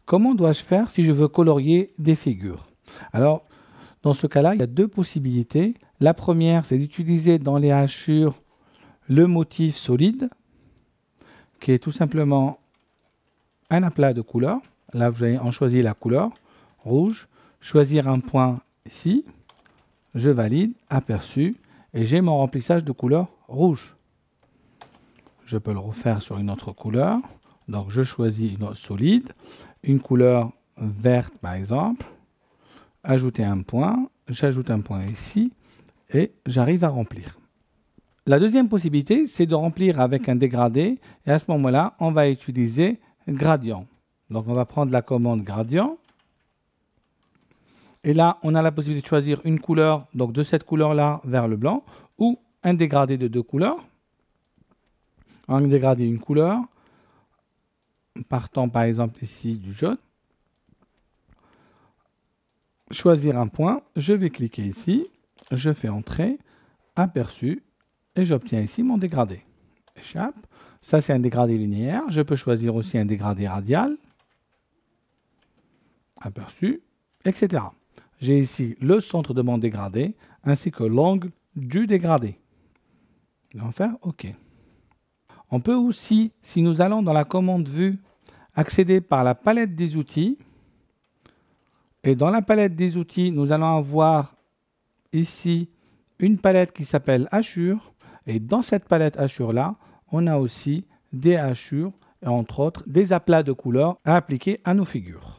comment dois-je faire si je veux colorier des figures? Alors, dans ce cas-là, il y a deux possibilités. La première, c'est d'utiliser dans les hachures le motif solide, qui est tout simplement un aplat de couleur. Là, vous allez en choisir la couleur rouge, choisir un point ici, je valide, aperçu, et j'ai mon remplissage de couleur rouge. Je peux le refaire sur une autre couleur. Donc, je choisis une solide, une couleur verte par exemple, ajouter un point, j'ajoute un point ici, et j'arrive à remplir. La deuxième possibilité, c'est de remplir avec un dégradé, et à ce moment-là, on va utiliser gradient. Donc, on va prendre la commande gradient, et là, on a la possibilité de choisir une couleur, donc de cette couleur-là vers le blanc, ou un dégradé de deux couleurs. Un dégradé une couleur, partant par exemple ici du jaune. Choisir un point, je vais cliquer ici, je fais entrer, aperçu, et j'obtiens ici mon dégradé. Échappe. Ça, c'est un dégradé linéaire. Je peux choisir aussi un dégradé radial, aperçu, etc. J'ai ici le centre de mon dégradé, ainsi que l'angle du dégradé. Je vais en faire OK. On peut aussi, si nous allons dans la commande vue, accéder par la palette des outils. Et dans la palette des outils, nous allons avoir ici une palette qui s'appelle hachure. Et dans cette palette hachure-là, on a aussi des hachures, et entre autres des aplats de couleurs à appliquer à nos figures.